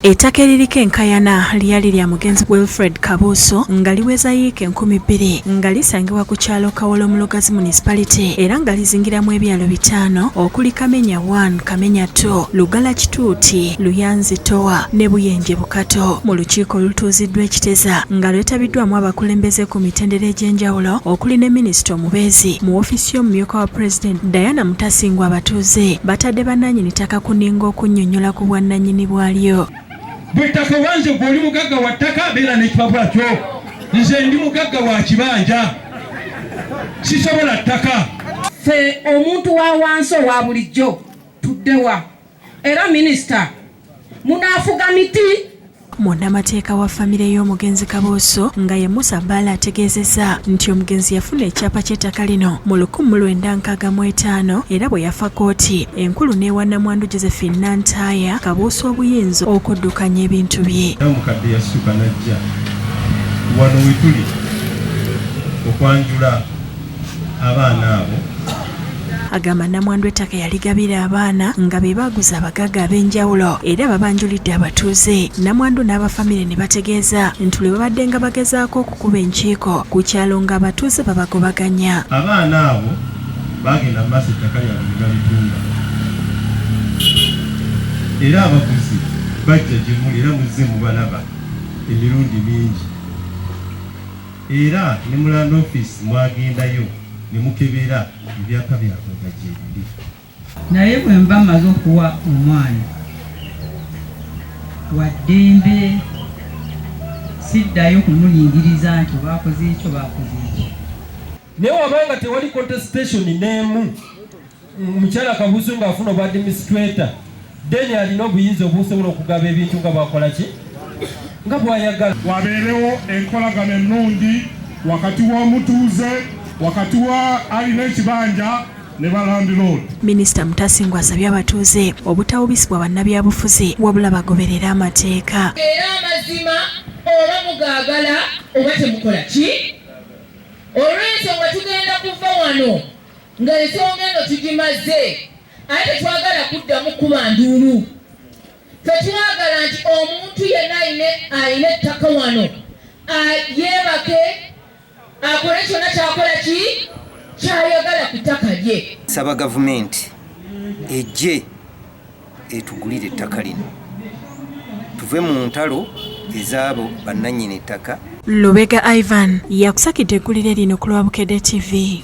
Ettaka eririko Enkayaana lyali Ly'Omugenzi Wilfred Kabuusu nga liweza yiika 2,000 nga lisangibwa ku kyalo Kawolo mu Lugazi municipality era nga lizingiramu ebyalo bitaano okuli Kamenya 1, Kamenya 2, Lugala Kituuti, Luyanzi Towa ne Buyenje Bukato. Mu lukiiko olutuuziddwa ekiteza nga lwetabiddwamu abakulembeze ku mitendera egy'enjawulo okuli ne Minisita omubeezi mu ofiisi y'omumyuka wa President Diana Mutasingwa abatuuze batadde bannannyini ttaka ku nninga okunnyonnyola ku bwannannyini bwalyo. Bw'ettaka wanze gw'oli mugagga wa ttaka beera n'ekipapula kyo. Nze ndi mugagga wa kibanja sisobola ttaka. Ffe omuntu wa wansi owa bulijjo tuddewa era Minisita munaafuga miti. Munnamateeka wa famire y'Omugenzi Kabuusu nga ye Musa Bala ategeezezza nti omugenzi yafuna ekyapa ky'ettaka lino mu 1965 era bwe yafa kooti enkulu n'ewa nnamwandu Josephine Nantaya Kabuusu obuyinza okuddukanya ebintu bye. Omukadde yasituka n'ajja wano we tuli okwanjula abaana abo. Agamba nnamwandu ettaka yaligabira abaana nga be baaguza abagagga ab'enjawulo era babanjulidde abatuuze. Nnamwandu n'abafamire ne bategeeza nti lwe babadde nga bagezaako okukuba enkiiko ku kyalo nga abatuuze babagobaganya. Abaana abo baagenda mu maaso ettaka lyabwe ne balitunda era abaguzi bajja gye muli era muzze mubalaba emirundi mingi era ne mu land office mwagendayo ne mukebera ebyapa byabwe nga gye biri. Naye bwe mba maze okuwa omwana wa ddembe siddayo kumulingiriza nti baakoze ekyo baakoze ekyo. Naye wabanga tewali contestation n'emu mukyala Kabuusu ng'afuna obwa administrator deni alina obuyinza obusobola okugaba ebintu nga bwakola ki nga bw'ayagala. Wabeerewo enkolagano ennungi wakati w'omutuuze wakati wa alina ekibanja ne balandiroodi. Minisita Mutasingwa asabye abatuuze obutawubisibwa bannabyabufuzi wabula bagoberera amateeka. Era amazima oba mugaagala oba temukola ki? Olw'ensonga tugenda kuva wano nga ensonga eno tugimaze ate tetwagala kuddamu kuba nduulu. Tetwagala nti omuntu yenna ayina ettaka wano yeebake akole kyonna kyakola ki kyayagala ku ttaka lye. Saba gavumenti ejje etugulire ettaka lino tuve mu ntalo ez'abo bannannyini ttaka. Lubega Ivan yakusakidde eggulire lino ku Lwabukedde TV.